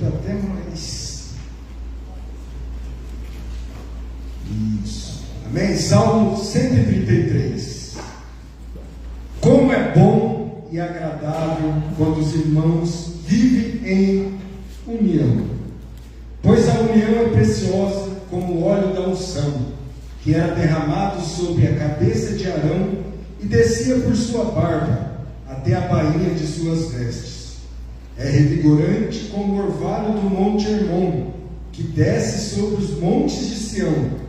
ajuda até mais. Isso. Amém? Salmo 133. Como é bom e agradável quando os irmãos vivem em união. Pois a união é preciosa como o óleo da unção, que era derramado sobre a cabeça de Arão e descia por sua barba até a bainha de suas vestes. É revigorante como o orvalho do monte Hermon, que desce sobre os montes de Sião.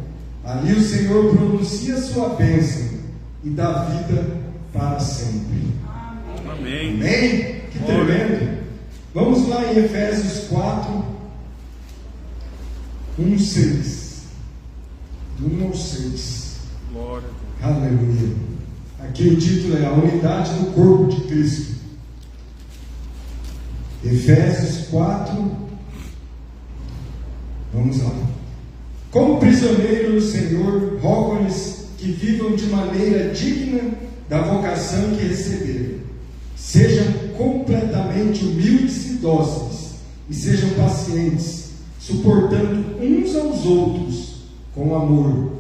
Ali o Senhor pronuncia sua bênção e dá vida para sempre. Amém. Amém? Que tremendo. Vamos lá em Efésios 4, 1:6. 1 ao 6. Glória a Deus. Aleluia. Aqui o título é A Unidade do Corpo de Cristo. Efésios 4. Vamos lá. Como prisioneiros do Senhor, rogo-lhes que vivam de maneira digna da vocação que receberam. Sejam completamente humildes e dóceis, e sejam pacientes, suportando uns aos outros com amor.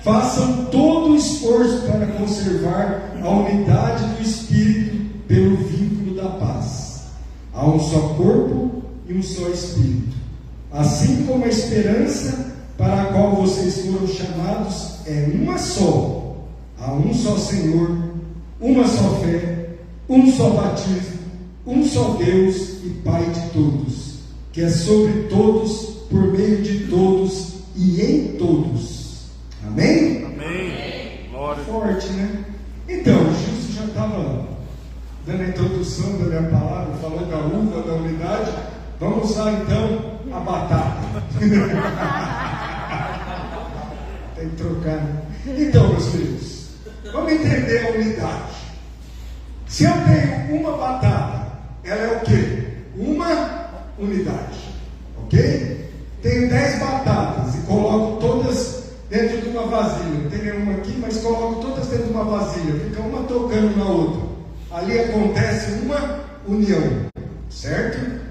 Façam todo o esforço para conservar a unidade do Espírito pelo vínculo da paz. Há um só corpo e um só Espírito. Assim como a esperança para a qual vocês foram chamados é uma só. Há um só Senhor, uma só fé, um só batismo, um só Deus e Pai de todos, que é sobre todos, por meio de todos e em todos. Amém? Amém. Glória. Forte, né? Então, o Gilson já estava dando a introdução da minha palavra, falando da uva, da unidade. Vamos lá então a batata. Tem que trocar, né? Então, meus filhos, vamos entender a unidade. Se eu tenho uma batata, ela é o quê? Uma unidade. Ok? Tenho 10 batatas e coloco todas dentro de uma vasilha. Não tem nenhuma aqui, mas coloco todas dentro de uma vasilha. Fica uma tocando na outra. Ali acontece uma união. Certo?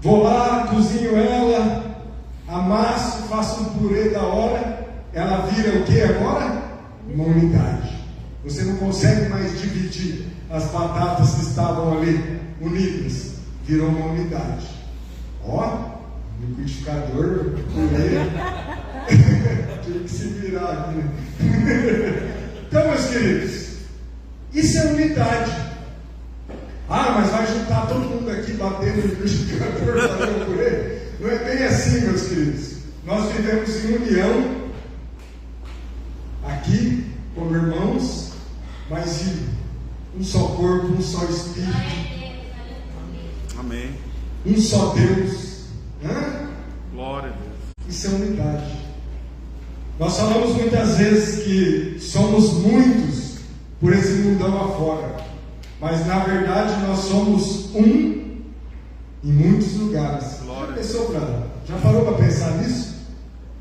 Vou lá, cozinho ela, amasso, faço um purê da hora. Ela vira o que agora? Uma unidade. Você não consegue mais dividir as batatas que estavam ali unidas. Virou uma unidade. Ó, liquidificador, purê. Tive que se virar aqui, né? Então, meus queridos, isso é unidade. Ah, mas vai juntar todo mundo aqui batendo no liquidificador, fazendo purê? Não é bem assim, meus queridos. Nós vivemos em união aqui, como irmãos, mas de um só corpo, um só Espírito. Amém. Um só Deus. Glória a Deus. Isso é unidade. Nós falamos muitas vezes que somos muitos por esse mundão afora, mas na verdade nós somos um em muitos lugares. Já parou para pensar nisso?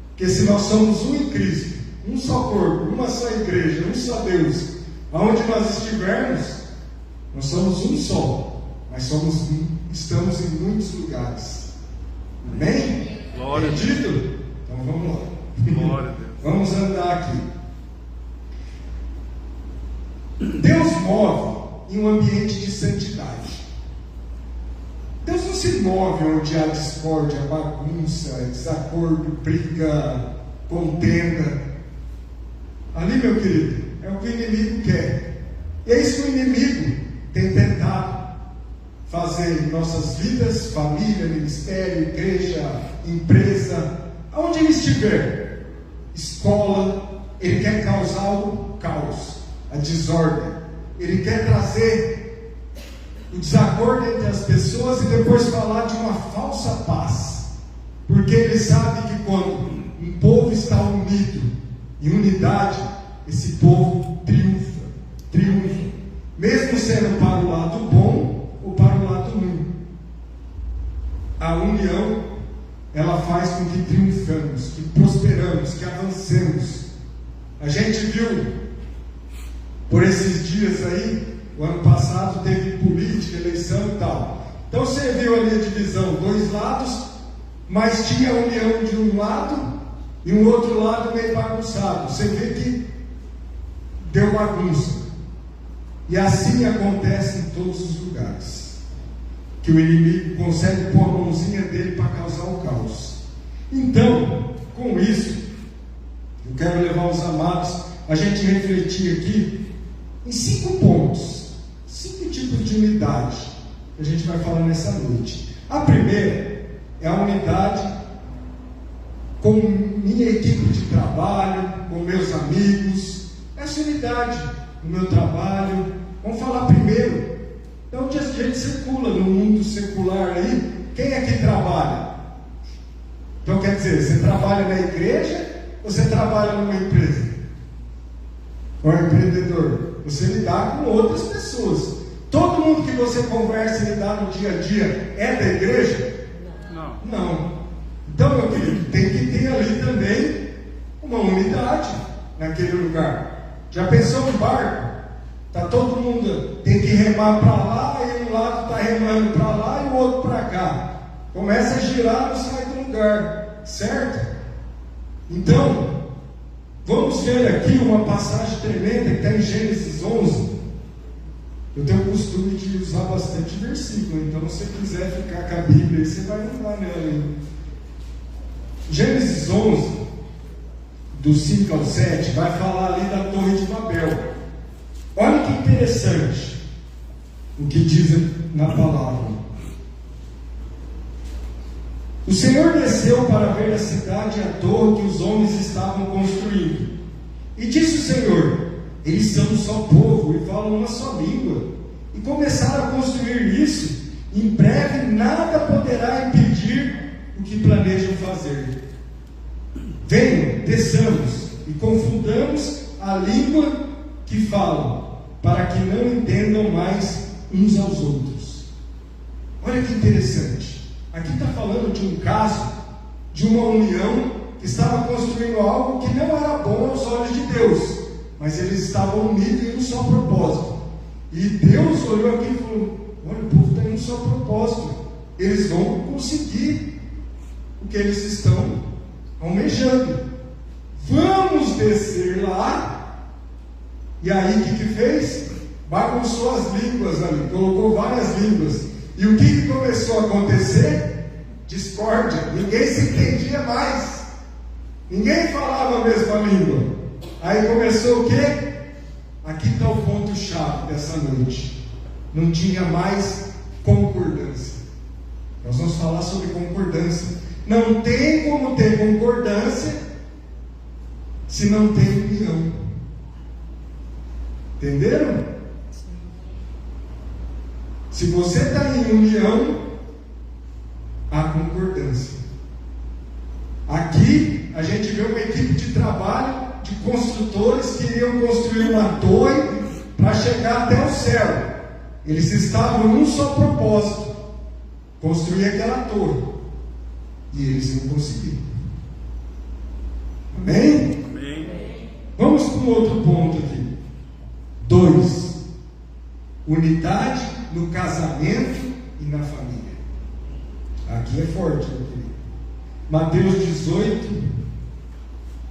Porque se nós somos um em Cristo, um só corpo, uma só igreja, um só Deus, aonde nós estivermos, nós somos um só, mas estamos em muitos lugares. Amém? Glória a Deus. Entendido? Então vamos lá. Glória a Deus. Vamos andar aqui. Deus move em um ambiente de santidade. Deus não se move onde há discórdia, bagunça, desacordo, briga, contenda. Ali, meu querido, é o que o inimigo quer. E é isso que o inimigo tem tentado fazer em nossas vidas, família, ministério, igreja, empresa, aonde ele estiver, escola. Ele quer causar o caos, a desordem. Ele quer trazer o desacordo entre as pessoas e depois falar de uma falsa paz, porque ele sabe que quando um povo está unido em unidade, esse povo triunfa, mesmo sendo para o lado bom ou para o lado ruim. A união, ela faz com que triunfamos, que prosperamos, que avancemos. A gente viu por esses dias aí, o ano passado teve política, eleição e tal. Então você viu ali a divisão, dois lados, mas tinha a união de um lado e um outro lado meio bagunçado. Você vê que deu bagunça. E assim acontece em todos os lugares, que o inimigo consegue pôr a mãozinha dele para causar o caos. Então, com isso, eu quero levar os amados a gente refletir aqui em 5 pontos, 5 tipos de unidade que a gente vai falar nessa noite. A primeira é a unidade com minha equipe de trabalho, com meus amigos. Essa unidade no meu trabalho. Vamos falar primeiro. Então, onde a gente circula no mundo secular aí, quem é que trabalha? Então, quer dizer, você trabalha na igreja ou você trabalha numa empresa? Ou é empreendedor? Você lidar com outras pessoas. Todo mundo que você conversa e lidar no dia a dia é da igreja? Não. Então, meu querido, tem que ter ali também uma unidade naquele lugar. Já pensou no barco? Está todo mundo, tem que remar para lá, e um lado está remando para lá e o outro para cá. Começa a girar, não sai do lugar, certo? Então, vamos ver aqui uma passagem tremenda que está em Gênesis 11. Eu tenho o costume de usar bastante versículo, então se você quiser ficar com a Bíblia aí, você vai andar nela. Gênesis 11, do 5 ao 7, vai falar ali da Torre de Babel. Olha que interessante o que diz na palavra. O Senhor desceu para ver a cidade e a torre que os homens estavam construindo. E disse o Senhor: eles são um só povo e falam uma só língua. E começaram a construir isso. Em breve nada poderá impedir o que planejam fazer. Venham, desçamos e confundamos a língua que falam, para que não entendam mais uns aos outros. Olha que interessante. Aqui está falando de um caso, de uma união que estava construindo algo que não era bom aos olhos de Deus, mas eles estavam unidos em um só propósito. E Deus olhou aqui e falou: olha, o povo está em um só propósito, eles vão conseguir o que eles estão almejando. Vamos descer lá. E aí o que fez? Bagunçou as línguas ali, colocou várias línguas. E o que começou a acontecer? Discórdia. Ninguém se entendia mais. Ninguém falava a mesma língua. Aí começou o quê? Aqui está o ponto-chave dessa noite. Não tinha mais concordância. Nós vamos falar sobre concordância. Não tem como ter concordância se não tem união. Entenderam? Se você está em união, há concordância. Aqui a gente vê uma equipe de trabalho de construtores que iriam construir uma torre para chegar até o céu. Eles estavam num só propósito: construir aquela torre. E eles iam conseguir. Amém? Amém. Vamos para um outro ponto aqui. 2. Unidade no casamento e na família. Aqui é forte, meu querido. Mateus 18,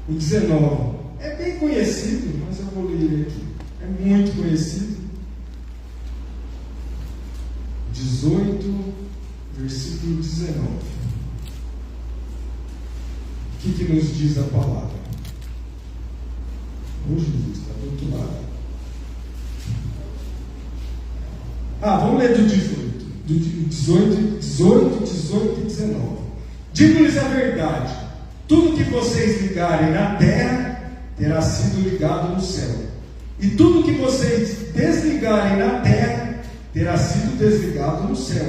o 19. É bem conhecido, mas eu vou ler ele aqui. É muito conhecido. 18, versículo 19. O que nos diz a palavra? Oh, Jesus, está do outro lado. Vamos ler do 18. Do 18 e 19. Digo-lhes a verdade: tudo que vocês ligarem na terra terá sido ligado no céu, e tudo que vocês desligarem na terra terá sido desligado no céu.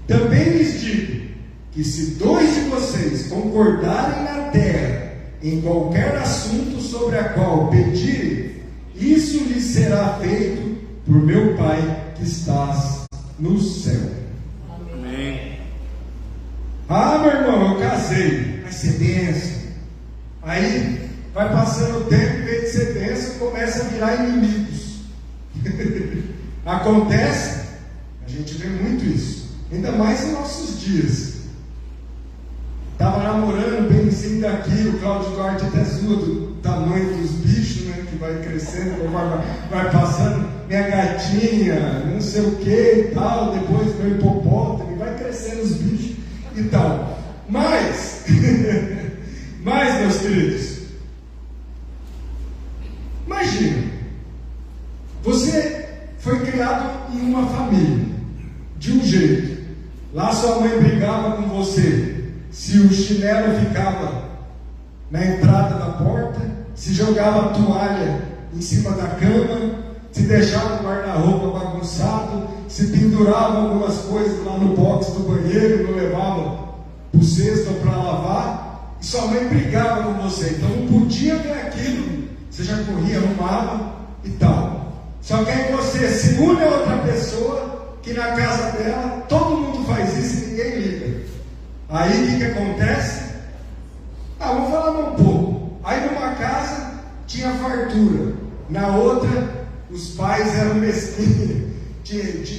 Também lhes digo que se 2 de vocês concordarem na terra em qualquer assunto sobre a qual pedirem, isso lhes será feito por meu Pai que estás no céu. Amém. Meu irmão, eu casei, vai ser bênção. Aí vai passando o tempo, em vez de ser bênção, começa a virar inimigos. Acontece, a gente vê muito isso. ainda mais em nossos dias. Estava namorando, benzinho daqui, o Cláudio Duarte até zoa do tamanho dos bichos, né? Que vai crescendo, vai passando, minha gatinha, não sei o que e tal, depois meu hipopótamo, e vai crescendo os bichos e tal. Mas, meus queridos, imagina, você foi criado em uma família, de um jeito, lá sua mãe brigava com você, se o chinelo ficava na entrada da porta, se jogava a toalha em cima da cama, se deixava o guarda-roupa bagunçado, se pendurava algumas coisas lá no box do banheiro, não levava para o cesto para lavar, e sua mãe brigava com você, então não podia ver aquilo, você já corria, arrumava e tal. Só que aí você se une a outra pessoa, que na casa dela todo mundo faz isso e ninguém liga. Aí o que acontece? Vou falar um pouco. Aí numa casa tinha fartura, na outra os pais eram mesquinhos,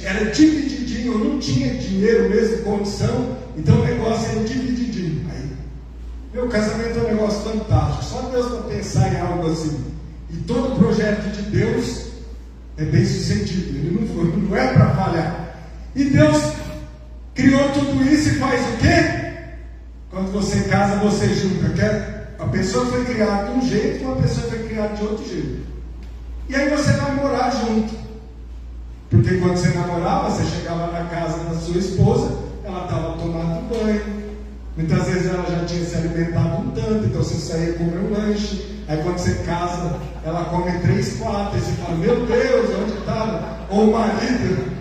era divididinho, não tinha dinheiro mesmo, condição, então o negócio era divididinho. Aí, meu casamento é um negócio fantástico, só Deus para pensar em algo assim. E todo projeto de Deus é bem sucedido, ele não é para falhar. E Deus criou tudo isso e faz o quê? Quando você casa, você junta. A pessoa foi criada de um jeito, uma pessoa foi criada de outro jeito. E aí você vai morar junto. Porque quando você namorava, você chegava na casa da sua esposa, ela estava tomando banho. Muitas vezes ela já tinha se alimentado um tanto, então você saía comer um lanche. Aí quando você casa, ela come 3, 4, e você fala, meu Deus, onde estava? Ou o marido.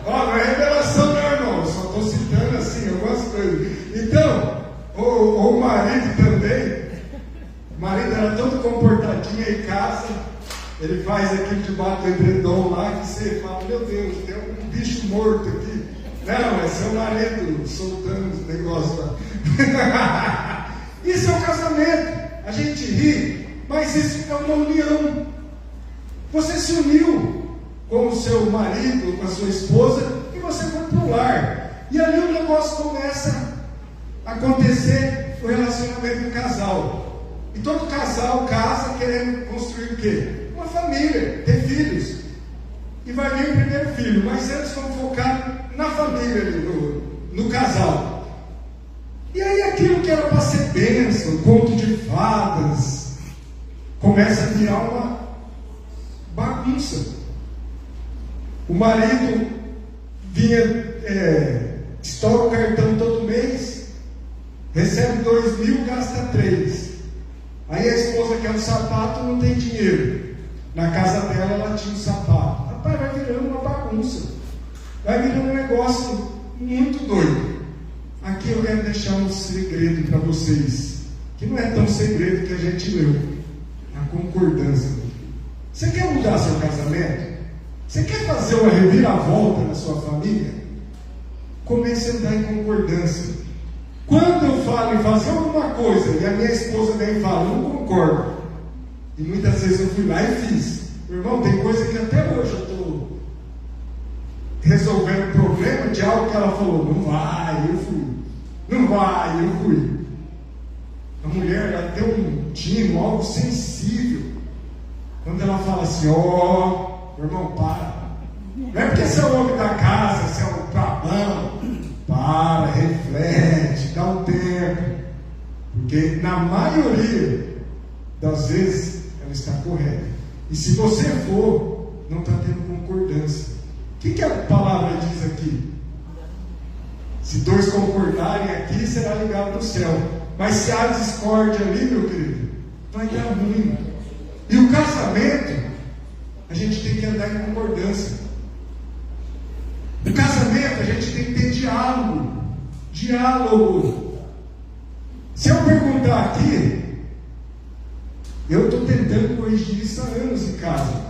Não é revelação não, irmão, só estou citando assim algumas coisas. Então, o marido também, o marido era todo comportadinho em casa, ele faz aquilo debaixo do edredom lá, que você fala, meu Deus, tem um bicho morto aqui. Não, é seu marido soltando os negócios lá. Isso é um casamento, a gente ri, mas isso é uma união. Você se uniu com o seu marido, com a sua esposa, e você foi para o lar. E ali o negócio começa a acontecer, o relacionamento do casal. E todo casal casa querendo construir o quê? Uma família, ter filhos. E vai vir o primeiro filho, mas antes vamos focar na família ali, no casal. E aí aquilo que era para ser bênção, conto de fadas, começa a virar uma bagunça. O marido vinha, estoura o cartão todo mês, recebe 2.000, gasta 3. Aí a esposa quer um sapato, não tem dinheiro. Na casa dela ela tinha um sapato. Rapaz, vai virando uma bagunça. Vai virando um negócio muito doido. Aqui eu quero deixar um segredo para vocês, que não é tão segredo que a gente leu. A concordância. Você quer mudar seu casamento? Você quer fazer uma reviravolta na sua família? Comece a andar em concordância. Quando eu falo em fazer alguma coisa e a minha esposa vem e fala, eu não concordo, e muitas vezes eu fui lá e fiz. Meu irmão, tem coisa que até hoje eu estou resolvendo o problema de algo que ela falou, não vai, eu fui. Não vai, eu fui. A mulher, ela tem um tino, algo sensível. Quando ela fala assim, meu irmão, para. Não é porque você é o homem da casa, você é o babão. Para, reflete, dá um tempo. Porque na maioria das vezes ela está correta. E se você for, não está tendo concordância. O que a palavra diz aqui? Se 2 concordarem aqui, será ligado no céu. Mas se há discórdia ali, meu querido, vai dar ruim. E o casamento, a gente tem que andar em concordância. No casamento, a gente tem que ter diálogo. Diálogo. Se eu perguntar aqui, eu estou tentando corrigir isso há anos em casa.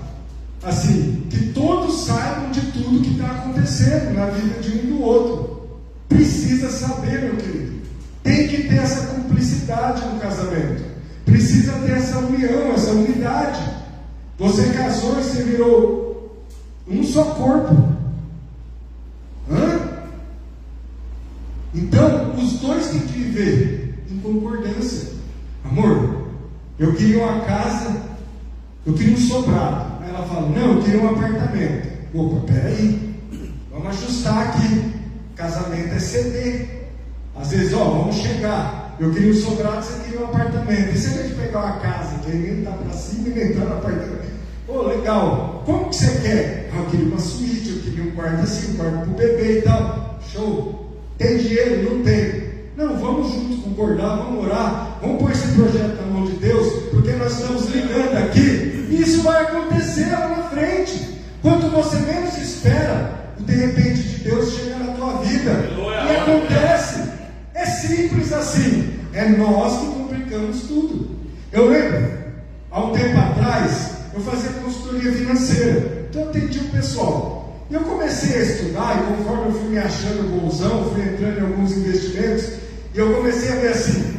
Assim, que todos saibam de tudo que está acontecendo na vida de um e do outro. Precisa saber, meu querido. Tem que ter essa cumplicidade no casamento. Precisa ter essa união, essa unidade. Você casou e você virou um só corpo. Então, os dois têm que viver em concordância. Amor, eu queria uma casa, eu queria um sobrado. Aí ela fala, não, eu queria um apartamento. Opa, peraí, vamos ajustar aqui. Casamento é ceder. Às vezes, vamos chegar. Eu queria um sobrado, você queria um apartamento. E se a gente pegar uma casa, que ninguém está para cima e nem entrar no apartamento? Legal. Como que você quer? Eu queria uma suíte, eu queria um quarto assim, um quarto para o bebê e tal. Show. Tem dinheiro? Não tem. Não, vamos juntos concordar, vamos orar, vamos pôr esse projeto na mão de Deus, porque nós estamos ligando aqui, e isso vai acontecer lá na frente. Quanto você menos espera, de repente de Deus chega na tua vida, e acontece. É simples assim. É nós que complicamos tudo. Eu lembro, há um tempo atrás, eu fazia consultoria financeira. Então eu atendi o pessoal. E eu comecei a estudar, e conforme eu fui me achando bonzão, fui entrando em alguns investimentos, e eu comecei a ver assim,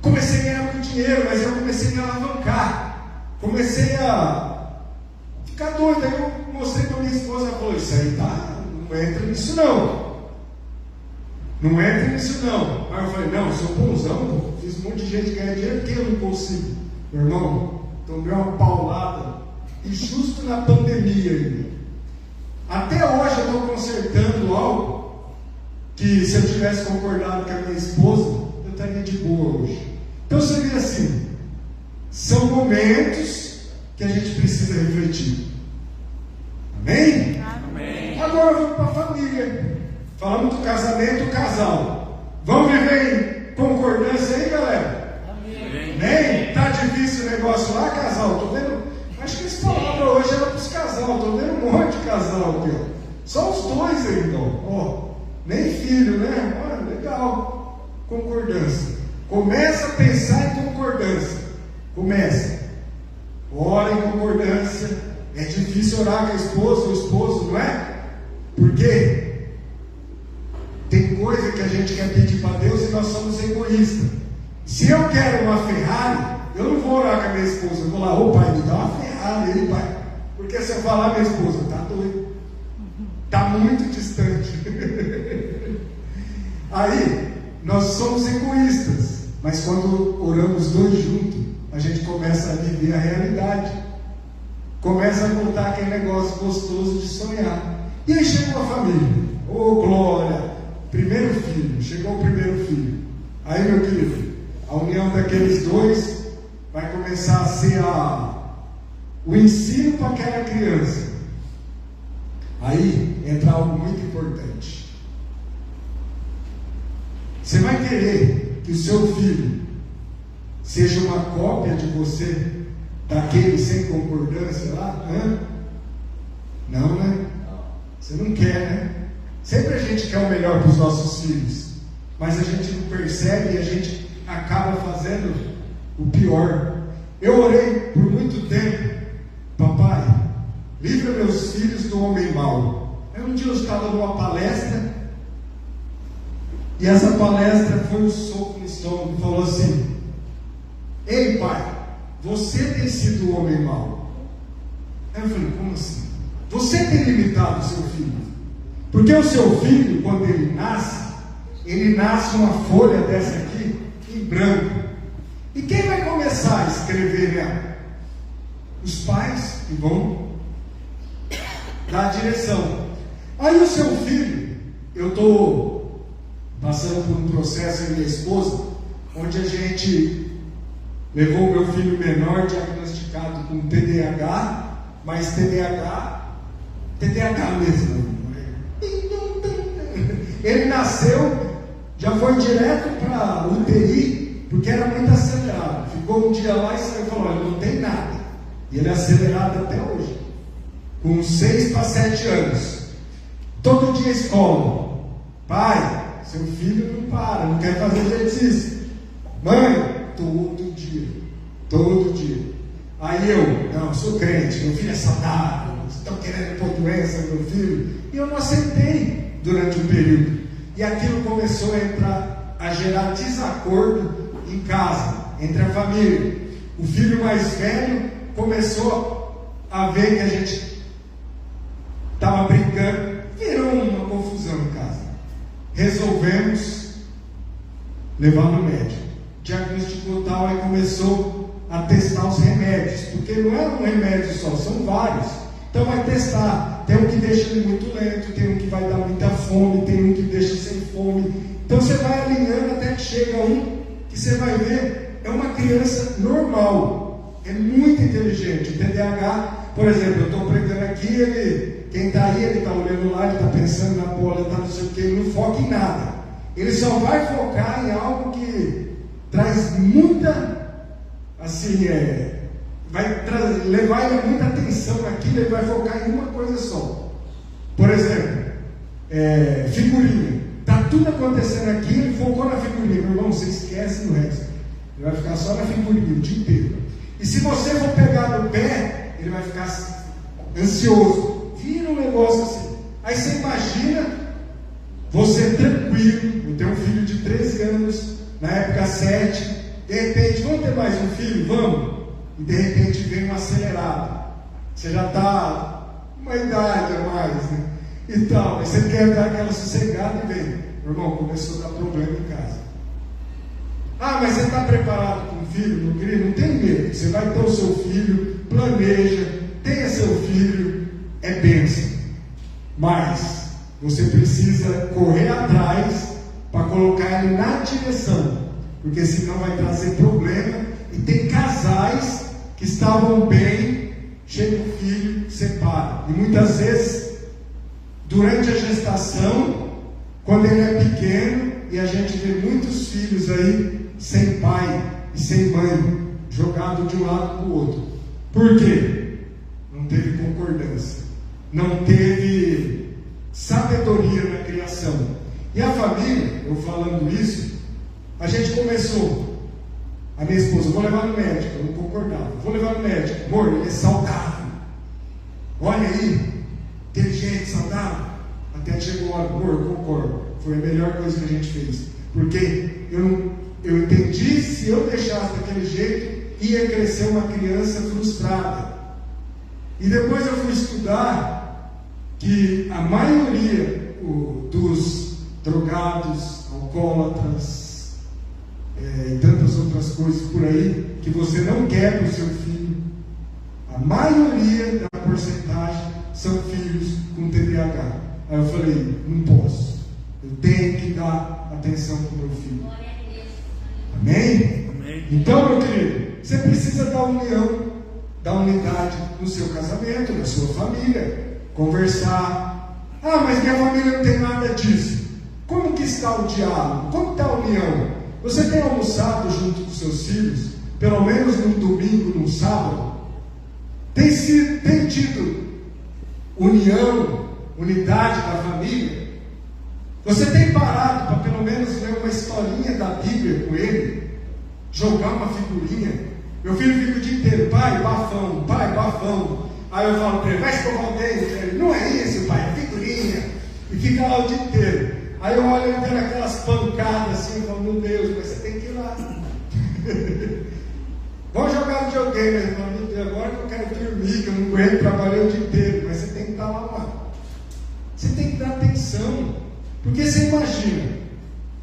comecei a ganhar muito dinheiro, mas eu comecei a me alavancar. Comecei a ficar doido. Aí eu mostrei para minha esposa, ela falou, isso aí não entra nisso não. Não entra nisso não. Aí eu falei, não, eu sou bonzão, fiz um monte de gente ganhar dinheiro, porque eu não consigo. Meu irmão, tomei uma paulada, e justo na pandemia ainda. Até hoje eu estou consertando algo, que se eu tivesse concordado com a minha esposa, eu estaria de boa hoje. Então você vê assim, são momentos que a gente precisa refletir. Amém? Amém. Agora eu vou para a família. Falamos do casamento, o casal. Vamos viver em concordância aí, galera? Amém? Tá difícil o negócio lá, casal? Tô vendo. Acho que essa palavra hoje era para os casal. Tô vendo um monte de casal aqui, ó. Só os dois ainda, ó. Nem filho, né? Legal. Concordância. Começa a pensar em concordância. Começa. Ora em concordância. É difícil orar com a esposa, o esposo, não é? Por quê? Tem coisa que a gente quer pedir para Deus e nós somos egoístas. Se eu quero uma Ferrari, eu não vou orar com a minha esposa. Eu vou lá, pai, me dá uma Ferrari aí, pai. Porque se eu falar, minha esposa, tá doido. Está muito distante. Aí, nós somos egoístas. Mas quando oramos dois juntos, a gente começa a viver a realidade. Começa a contar aquele negócio gostoso de sonhar. E aí chegou a família. Glória! Primeiro filho, chegou o primeiro filho. Aí, meu querido, a união daqueles dois vai começar a ser o ensino para aquela criança. Aí entra algo muito importante. Você vai querer que o seu filho seja uma cópia de você, daquele sem concordância lá? Não, né? Você não quer, né? Sempre a gente quer o melhor para os nossos filhos, mas a gente não percebe e a gente acaba fazendo o pior. Eu orei por muito tempo, papai, livra meus filhos do homem mau. Aí um dia eu estava numa palestra, e essa palestra foi um soco no estômago, falou assim: ei pai, você tem sido o homem mau. Aí eu falei, como assim? Você tem limitado o seu filho. Porque o seu filho, quando ele nasce uma folha dessa aqui, em branco. E quem vai começar a escrever nela? Os pais que vão dar a direção. Aí o seu filho, eu estou passando por um processo com minha esposa, onde a gente levou o meu filho menor diagnosticado com TDAH, mas TDAH mesmo. Ele nasceu, já foi direto para UTI, porque era muito acelerado. Ficou um dia lá e saiu e falou: olha, não tem nada. E ele é acelerado até hoje, com 6 para 7 anos. Todo dia escola. Pai, seu filho não para, não quer fazer exercício. Mãe, todo dia. Aí eu sou crente, meu filho é saudável, estão querendo pôr doença no meu filho. E eu não aceitei durante um período. E aquilo começou a gerar desacordo em casa, entre a família. O filho mais velho começou a ver que a gente estava brincando, virou uma confusão em casa. resolvemos levar no médico. Diagnosticou tal, aí começou a testar os remédios, porque não é um remédio só, são vários. Então vai testar. Tem um que deixa ele muito lento, tem um que vai dar muita fome, tem um que deixa sem fome. Então você vai alinhando até que chega um que você vai ver, é uma criança normal, é muito inteligente. O TDAH, por exemplo, eu estou pregando aqui, quem está aí, ele está olhando lá, ele está pensando na bola, está não sei o que, ele não foca em nada. Ele só vai focar em algo que traz muita, assim, vai levar ele muita atenção naquilo, ele vai focar em uma coisa só. Por exemplo, figurinha. Está tudo acontecendo aqui, ele focou na figurinha. Meu irmão, você esquece do resto. Ele vai ficar só na figurinha o dia inteiro. E se você for pegar no pé, ele vai ficar ansioso. Vira um negócio assim. Aí você imagina você tranquilo. Eu tenho um filho de 13 anos, na época 7. De repente, vamos ter mais um filho? Vamos. E de repente vem um acelerado. Você já está uma idade a mais, né? E tal, você quer dar aquela sossegada e vem. Meu irmão, começou a dar problema em casa. Ah, mas você está preparado para um filho? Meu querido, não tem medo. Você vai ter o seu filho, planeja, tenha seu filho, é bênção. Mas você precisa correr atrás para colocar ele na direção, porque senão vai trazer problema. E tem casais que estavam bem, chega o filho, separa. E muitas vezes, durante a gestação, quando ele é pequeno, e a gente vê muitos filhos aí sem pai e sem mãe, jogado de um lado para o outro. Por quê? Não teve concordância, não teve sabedoria na criação. E a família, eu falando isso, a gente começou. A minha esposa, vou levar no médico, eu não concordava. Vou levar no médico, amor, ele é saudável. Olha aí, inteligente, saudável. Até chegou a hora, amor, eu concordo. Foi a melhor coisa que a gente fez. Porque eu entendi, se eu deixasse daquele jeito, ia crescer uma criança frustrada. E depois eu fui estudar que a maioria dos drogados, alcoólatras, e tantas outras coisas por aí, que você não quer para o seu filho, a maioria da porcentagem são filhos com TDAH. Aí eu falei, não posso, eu tenho que dar atenção para o meu filho. Amém? Amém. Então, meu querido, você precisa da união, da unidade no seu casamento, na sua família, conversar. Ah, mas minha família não tem nada disso. Como que está o diálogo? Como está a união? Você tem almoçado junto com seus filhos, pelo menos num domingo, num sábado? Tem tido união, unidade da família? Você tem parado para pelo menos ler uma historinha da Bíblia com ele? Jogar uma figurinha? Meu filho fica o dia inteiro, pai, bafão, pai, bafão. Aí eu falo para ele, vai escovar o dente. Ele, não é isso, pai, é figurinha. E fica lá o dia inteiro. Aí eu olho ele dando aquelas pancadas assim, eu falo, meu Deus, mas você tem que ir lá. Vamos jogar videogame, eu falo, meu Deus, agora que eu quero dormir, que eu não aguento trabalhar o dia inteiro, mas você tem que estar lá. Você tem que dar atenção, porque você imagina,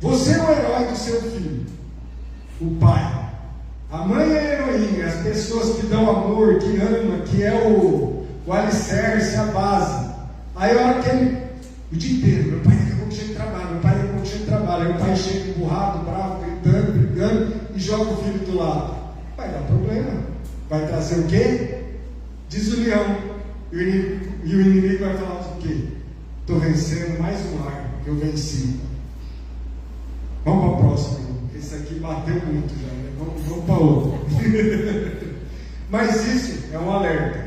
você é o herói do seu filho, o pai, a mãe é a heroína, as pessoas que dão amor, que amam, que é o alicerce, a base. Aí a hora que ele, o dia inteiro, meu pai daqui a pouco chega de trabalho, meu pai daqui a pouco chega de trabalho, aí o pai chega emburrado, bravo, gritando, brigando, e joga o filho do lado. Vai dar problema. Vai trazer o quê? Desunião. E o inimigo vai falar o quê? Estou vencendo mais um ar que eu venci. Vamos para a próxima. Esse aqui bateu muito já, né? Vamos para outro. Mas isso é um alerta.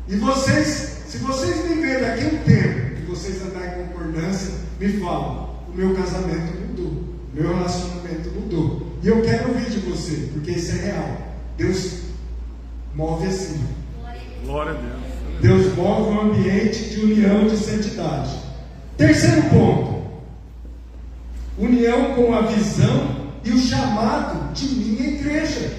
E vocês, se vocês me verem daqui a um tempo que vocês andarem em concordância, me falam, o meu casamento mudou, o meu relacionamento mudou. E eu quero ouvir de você, porque isso é real. Deus move assim. Glória a Deus. Deus move um ambiente de união, de santidade. Terceiro ponto: união com a visão e o chamado de minha igreja.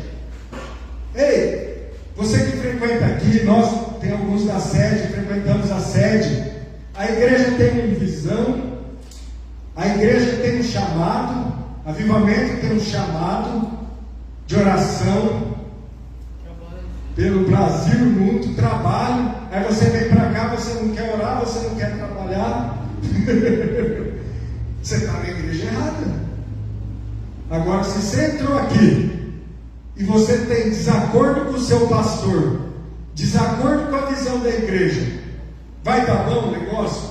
Ei, você que frequenta aqui, nós tem alguns da sede, frequentamos a sede. A igreja tem uma visão A igreja tem um chamado, avivamento tem um chamado de oração pelo Brasil, muito trabalho. Aí você vem para cá, você não quer orar, você não quer trabalhar. Você está na igreja errada. Agora, se você entrou aqui e você tem desacordo com o seu pastor, desacordo com a visão da igreja, vai dar bom o negócio?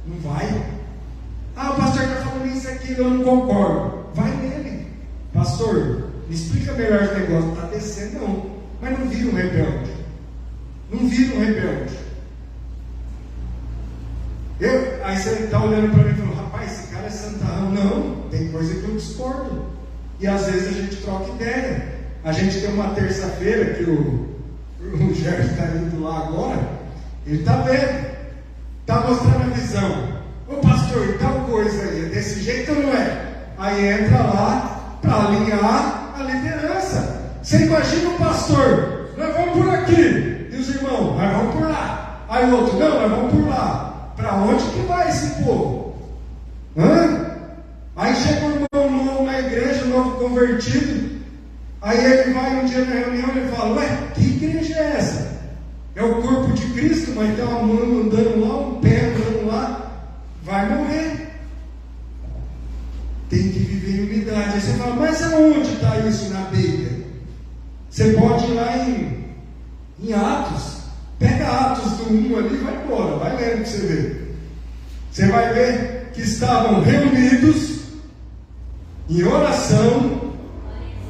Não vai. O pastor está falando isso aqui, eu não concordo. Vai nele. Pastor, me explica melhor esse negócio. Está descendo, não. Mas não vira um rebelde. Não vira um rebelde. Aí você está olhando para mim e falando, rapaz, esse cara é santarrão. Não, tem coisa que eu discordo. E às vezes a gente troca ideia. A gente tem uma terça-feira que o Gerson está indo lá agora. Ele está vendo. Está mostrando a visão. Ô pastor, e tal coisa aí, é desse jeito ou não é? Aí entra lá para alinhar a liderança. Você imagina o pastor, nós vamos por aqui, e os irmãos, nós vamos por lá. Aí o outro, não, nós vamos por lá. Para onde que vai esse povo? Aí chega um irmão novo na igreja, um novo convertido. Aí ele vai um dia na reunião e ele fala, ué, que igreja é essa? É o corpo de Cristo, mas tem uma mão andando lá, um pé andando lá. Vai morrer. Tem que viver em unidade. Aí você fala, mas aonde está isso na Bíblia? Você pode ir lá em Atos. Pega Atos do 1 ali e vai embora. Vai lendo para você ver. Você vai ver que estavam reunidos em oração,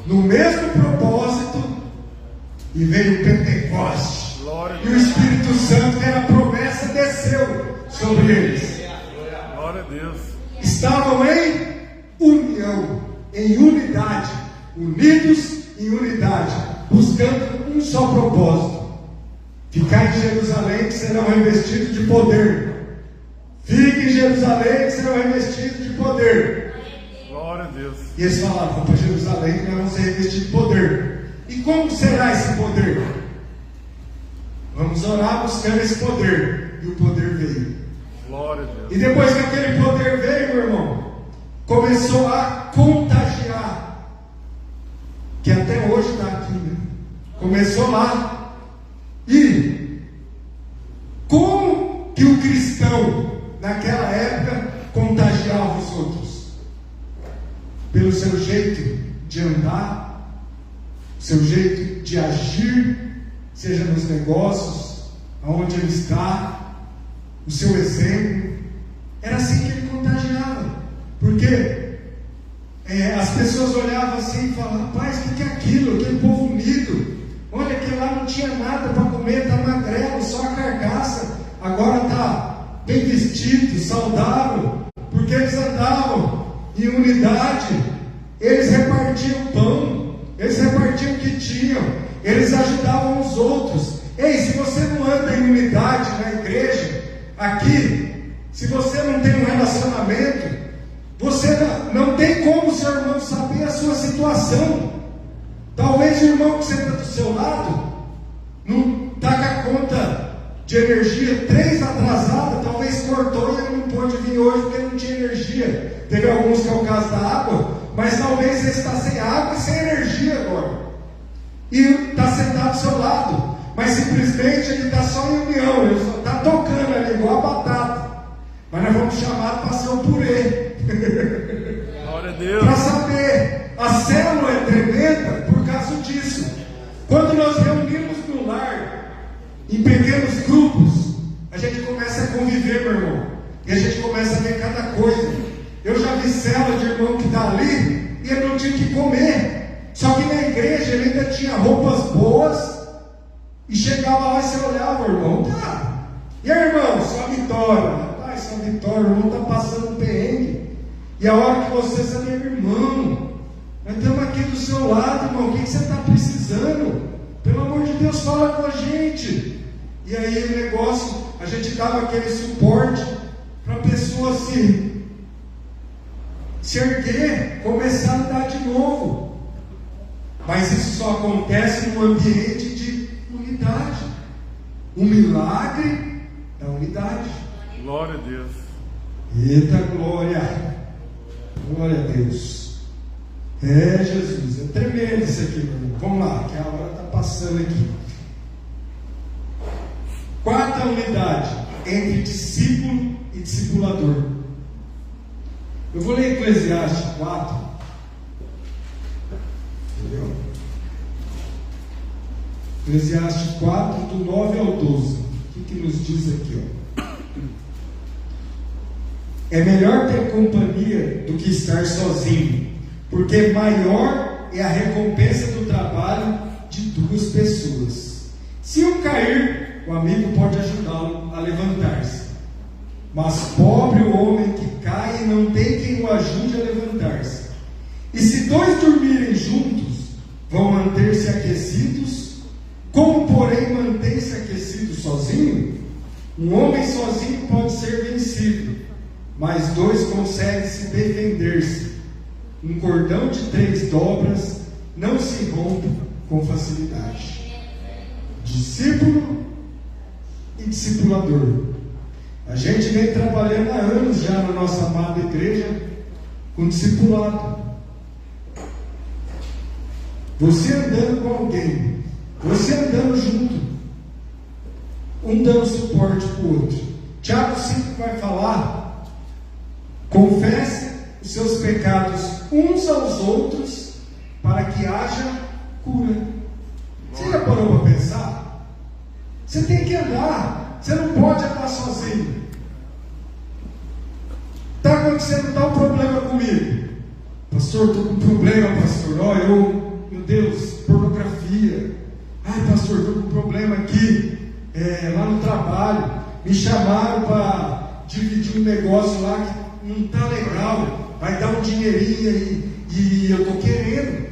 no mesmo propósito, e veio o Pentecoste. E o Espírito Santo, que era a promessa, desceu sobre eles. Glória a Deus. Estavam em união, em unidade, unidos em unidade, buscando um só propósito: ficar em Jerusalém, que serão revestidos de poder. Fique em Jerusalém, que serão revestidos de poder. Glória a Deus. E eles falaram, vamos para Jerusalém, que nós vamos ser revestidos de poder. E como será esse poder? Vamos orar buscando esse poder. E o poder veio. Glória a Deus. E depois que aquele poder veio, meu irmão, começou a contagiar. Que até hoje está aqui, né? Começou lá. E como que o cristão naquela época contagiava os outros? Pelo seu jeito de andar, seu jeito de agir, seja nos negócios, aonde ele está, o seu exemplo. Era assim que ele contagiava. Porque as pessoas olhavam assim e falavam, rapaz, o que é aquilo? Aquele povo unido. Olha que lá não tinha nada para comer, está magrelo, só a carcaça. Agora está bem vestido, saudável, porque eles andavam em unidade. Eles repartiam pão, eles repartiam o que tinham, eles ajudavam os outros. Ei, se você não anda em unidade na igreja, aqui, se você não tem um relacionamento, você não tem como o seu irmão saber a sua situação. Talvez o irmão que senta do seu lado não está com a conta de energia 3 atrasada, talvez cortou e ele não pôde vir hoje porque não tinha energia. Teve alguns que é o caso da água, mas talvez ele está sem água e sem energia agora. E está sentado do seu lado, mas simplesmente ele está só em união, ele só está tocando ali igual a batata. Mas nós vamos chamar para ser o purê. Glória a Deus. Para saber, a célula é tremenda por causa disso. Quando nós reunimos no lar, em pequenos grupos, a gente começa a conviver, meu irmão, e a gente começa a ver cada coisa. Eu já vi célula de irmão que está ali e ele não tinha que comer, só que na igreja ele ainda tinha roupas boas e chegava lá e você olhava, irmão, tá? E aí, irmão, só vitória, rapaz, só vitória, o irmão está passando perrengue. E a hora que você sabe, irmão, nós estamos aqui do seu lado, irmão, o que você está precisando? Pelo amor de Deus, fala com a gente. E aí o negócio, a gente dava aquele suporte para a pessoa se erguer, começar a andar de novo. Mas isso só acontece num ambiente de unidade. O milagre da unidade. Glória a Deus. Eita glória! Glória a Deus! É Jesus, é tremendo isso aqui, meu irmão. Vamos lá, que a hora está passando aqui. Quarta unidade entre discípulo e discipulador. Eu vou ler Eclesiastes 4. Entendeu? Eclesiastes 4, do 9 ao 12. O que nos diz aqui? Ó? É melhor ter companhia do que estar sozinho, porque maior é a recompensa do trabalho de duas pessoas. Se um cair, o amigo pode ajudá-lo a levantar-se. Mas pobre o homem que cai e não tem quem o ajude a levantar-se. E se dois dormirem juntos, vão manter-se aquecidos. Como, porém, mantém-se aquecido sozinho? Um homem sozinho pode ser vencido, mas dois conseguem se defender-se. Um cordão de 3 dobras não se rompe com facilidade. Discípulo e discipulador. A gente vem trabalhando há anos já na nossa amada igreja com discipulado. Você andando com alguém, você andando junto, um dando suporte para o outro. Tiago 5 vai falar: confesse os seus pecados uns aos outros para que haja cura. Você já parou para pensar? Você tem que andar, você não pode andar sozinho. Está acontecendo tal problema comigo. Pastor, estou com problema, pastor. Meu Deus, pornografia. Ai, pastor, estou com problema aqui, lá no trabalho. Me chamaram para dividir um negócio lá que não está legal. Vai dar um dinheirinho aí e eu estou querendo.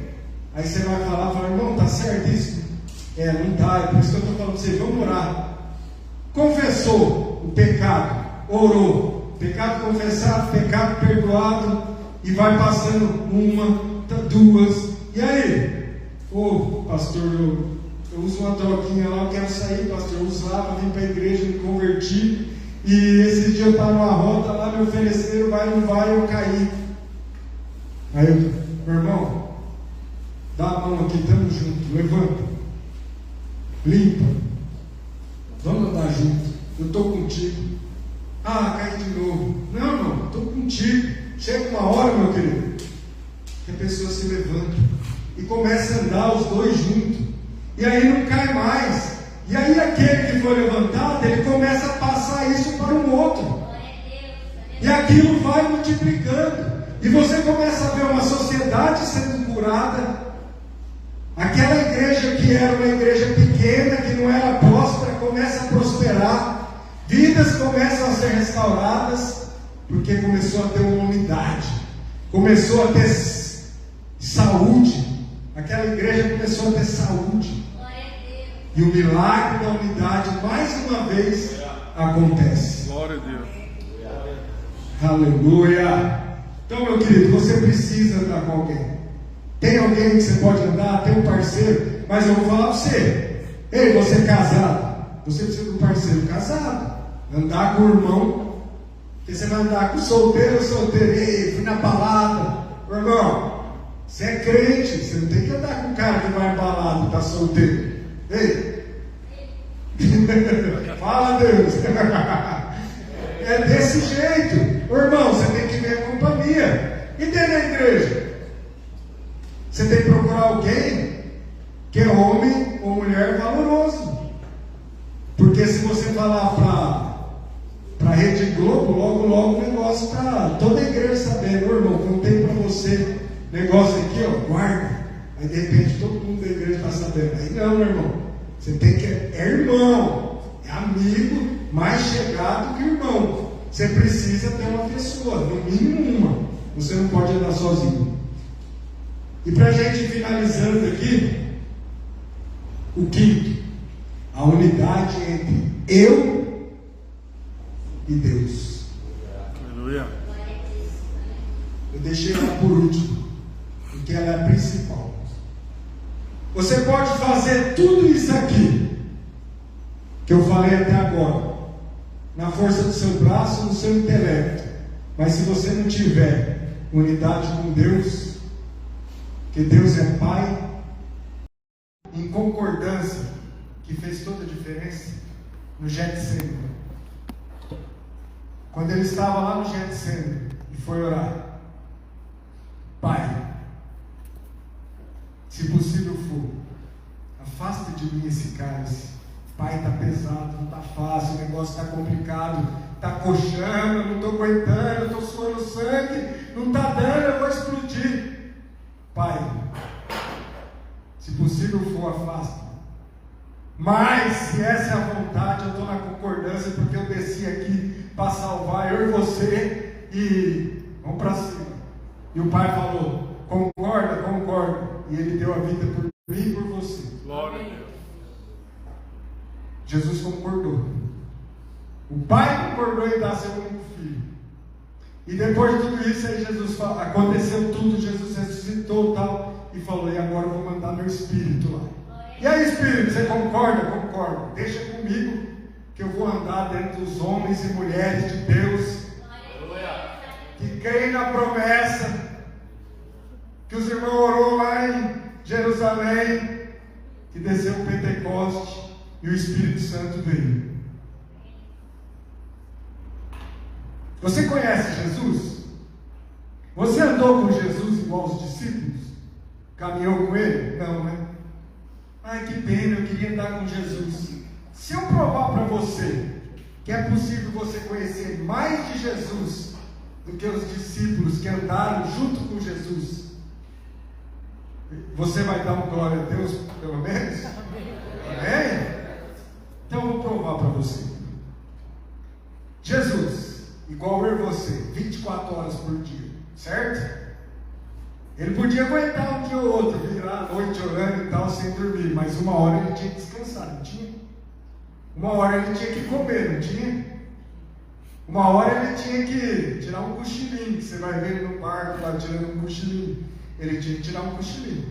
Aí você vai falar, irmão, está certo isso? Não está, é por isso que eu estou falando para você, vamos orar. Confessou o pecado, orou, pecado confessado, pecado perdoado, e vai passando uma, duas, e aí? Pastor, eu uso uma droguinha lá, eu quero sair, pastor, eu usava, vim para a igreja, me converti, e esse dia eu estava numa rota lá, me ofereceram, vai, não vai, eu caí. Aí eu, meu irmão, dá a mão aqui, estamos juntos, levanta, limpa, vamos andar juntos, eu estou contigo. Caí de novo. Não, estou contigo. Chega uma hora, meu querido, que a pessoa se levanta e começa a andar os dois juntos, e aí não cai mais, e aí aquele que foi levantado, ele começa a passar isso para um outro, e aquilo vai multiplicando, e você começa a ver uma sociedade sendo curada. Aquela igreja que era uma igreja pequena, que não era próspera, começa a prosperar. Vidas começam a ser restauradas, porque começou a ter uma unidade, começou a ter saúde. Aquela igreja começou a ter saúde, e o milagre da unidade mais uma vez acontece. Glória a Deus. Aleluia. Então, meu querido, você precisa andar com alguém. Tem alguém que você pode andar, tem um parceiro, mas eu vou falar para você: ei, você é casado, você precisa de um parceiro casado. Andar com o irmão, porque você vai andar com solteiro, ei, fui na balada. Irmão, você é crente, você não tem que andar com o cara que vai na balada, está solteiro. Ei, fala Deus. É desse jeito, irmão, você tem que ver a companhia. E dentro da igreja, você tem que procurar alguém que é homem ou mulher valoroso. Porque se você falar para a Rede Globo, logo o negócio está toda a igreja sabendo: irmão, contei para você negócio aqui, guarda. Aí de repente todo mundo da igreja está sabendo. Aí não, meu irmão, você tem que, irmão, é amigo mais chegado que irmão. Você precisa ter uma pessoa, no mínimo uma. Você não pode andar sozinho. E para a gente finalizando aqui, o quinto, a unidade entre eu e Deus. Aleluia. Eu deixei ela por último, porque ela é a principal. Você pode fazer tudo isso aqui que eu falei até agora, na força do seu braço, no seu intelecto, Mas se você não tiver unidade com Deus, que Deus é Pai, em concordância, que fez toda a diferença no Getsemane. Quando ele estava lá no Getsemane e foi orar: Pai, se possível for, afasta de mim esse cálice. Pai, está pesado, não está fácil, o negócio está complicado, está coxando, eu não estou aguentando, estou suando sangue, não está dando, eu vou explodir. Pai, se possível for, afasta. Mas, se essa é a vontade, eu estou na concordância, porque eu desci aqui para salvar eu e você, e vamos para cima. E o Pai falou: concorda? Concordo. E Ele deu a vida por mim e por você. Glória a Deus. Jesus concordou. O Pai concordou em dar seu único filho. E depois de tudo isso, aí Jesus aconteceu tudo, Jesus ressuscitou e tal, e falou: e agora eu vou mandar meu Espírito lá. E aí, Espírito, você concorda? Concordo. Deixa comigo, que eu vou andar dentro dos homens e mulheres de Deus, que creem na promessa que os irmãos orou lá em Jerusalém, que desceu o Pentecoste e o Espírito Santo veio. Você conhece Jesus? Você andou com Jesus igual os discípulos? Caminhou com Ele? Não, né? Ai, que pena, eu queria andar com Jesus. Se eu provar para você que é possível você conhecer mais de Jesus do que os discípulos que andaram junto com Jesus, você vai dar uma glória a Deus, pelo menos? Amém? Então eu vou provar para você. Jesus, igual eu e você, 24 horas por dia, certo? Ele podia aguentar um dia ou outro, virar a noite orando e tal, sem dormir, mas uma hora ele tinha que descansar, não tinha? Uma hora ele tinha que comer, não tinha? Uma hora ele tinha que tirar um cochilinho, que você vai ver ele no parque lá tirando um cochilinho. Ele tinha que tirar um cochilinho.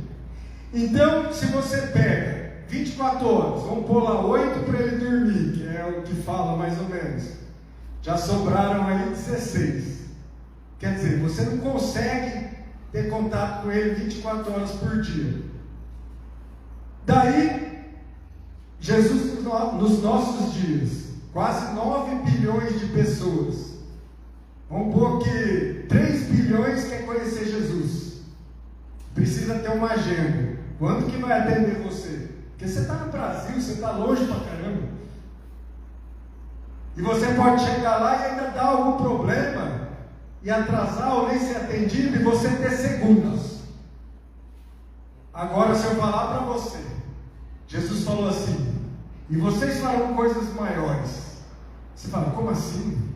Então, se você pega 24 horas, vamos pôr lá 8 para ele dormir, que é o que fala mais ou menos, já sobraram aí 16. Quer dizer, você não consegue ter contato com ele 24 horas por dia. Daí, Jesus, nos nossos dias, quase 9 bilhões de pessoas, vamos pôr que 3 bilhões quer conhecer Jesus. Precisa ter uma agenda. Quando que vai atender você? Porque você está no Brasil, você está longe pra caramba. E você pode chegar lá e ainda dar algum problema, e atrasar ou nem ser atendido, e você ter segundos. Agora, se eu falar para você, Jesus falou assim: e vocês farão coisas maiores. Você fala: como assim?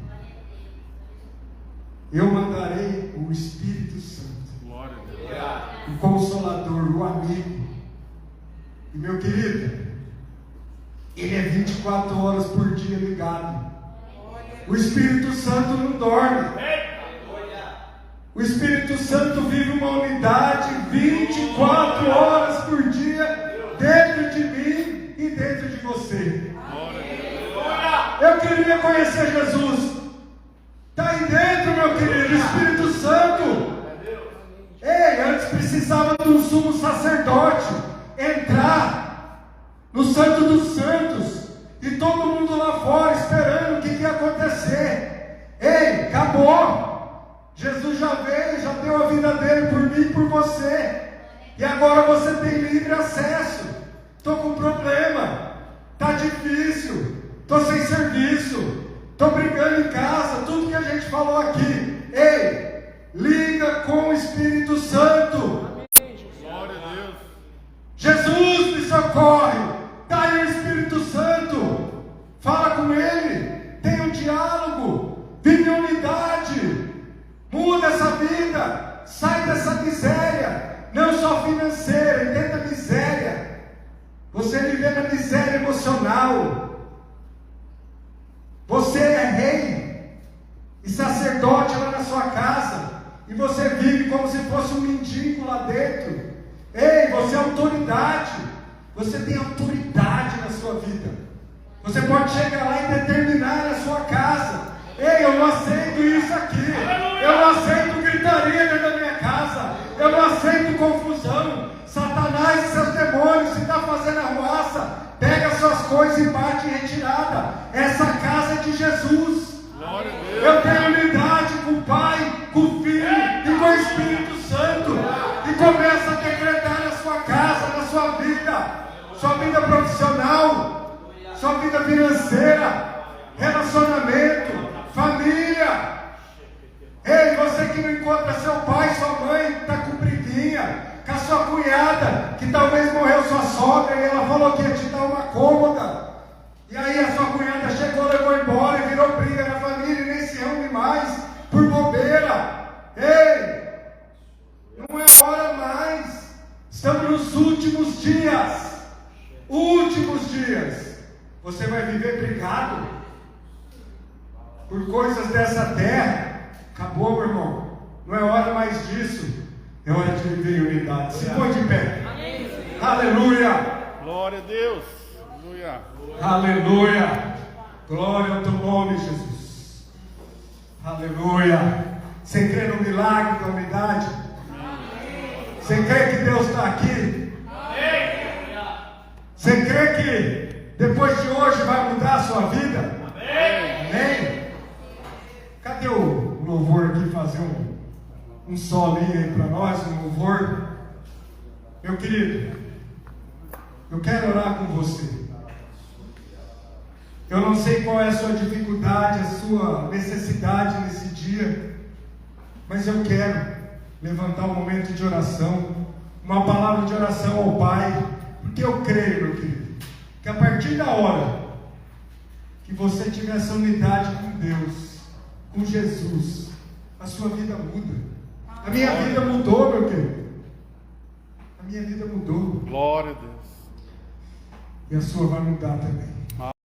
Eu mandarei o Espírito Santo, Glória a Deus. o Consolador, o amigo. E meu querido, ele é 24 horas por dia ligado. O Espírito Santo não dorme. O Espírito Santo vive uma unidade 24 horas por dia dentro de mim e dentro de você. Eu queria conhecer Jesus. Está aí dentro, meu querido, Espírito Santo. Ei, antes precisava de um sumo sacerdote entrar no Santo dos Santos e todo mundo lá fora esperando o que ia acontecer. Ei, acabou. Jesus já veio, já deu a vida dele por mim e por você. E agora você tem livre acesso. Estou com problema. Está difícil. Estou sem serviço. Estou brigando em casa. Tudo que a gente falou aqui. Ei, liga com o Espírito Santo. Glória a Deus. Jesus me socorre. Está aí o Espírito Santo. Fala com Ele. Tem um diálogo. Vive em unidade. Muda essa vida, sai dessa miséria, não só financeira, entenda a miséria. Você vive na miséria emocional. Você é rei e sacerdote lá na sua casa, e você vive como se fosse um mendigo lá dentro. Ei, você é autoridade, você tem autoridade na sua vida. Você pode chegar lá e determinar na sua casa Ei, eu não aceito isso aqui. Eu não aceito gritaria dentro da minha casa. Eu não aceito confusão. Satanás e seus demônios, se está fazendo arruaça, pega suas coisas e bate em retirada. Essa casa é de Jesus. Glória a Deus. Eu tenho unidade com o Pai, com o Filho e com o Espírito Santo. E começa a decretar na sua casa, na sua vida profissional, sua vida financeira, relacionamento, família. Ei, você que não encontra seu pai, sua mãe, está com briguinha, com a sua cunhada, que talvez morreu sua sogra e ela falou que ia te dar uma cômoda. E aí a sua cunhada chegou, levou embora e virou briga na família e nem se reúne mais por bobeira. Ei, não é hora mais. Estamos nos últimos dias. Últimos dias. Você vai viver brigado por coisas dessa terra. Acabou, meu irmão. Não é hora mais disso. É hora de viver em unidade. Se põe de pé. Aleluia. Glória a Deus. Aleluia. Aleluia. Glória ao teu nome, Jesus. Aleluia. Você crê no milagre da unidade? Você crê que Deus está aqui? Você crê que depois de hoje vai mudar a sua vida? Amém? Cadê o louvor aqui? Fazer um solinho aí para nós, um louvor. Meu querido, eu quero orar com você. Eu não sei qual é a sua dificuldade, a sua necessidade nesse dia, mas eu quero levantar um momento de oração, uma palavra de oração ao Pai, porque eu creio, meu querido, que a partir da hora que você tiver essa unidade com Deus, com Jesus, a sua vida muda. A minha vida mudou, meu querido. A minha vida mudou. Glória a Deus. E a sua vai mudar também.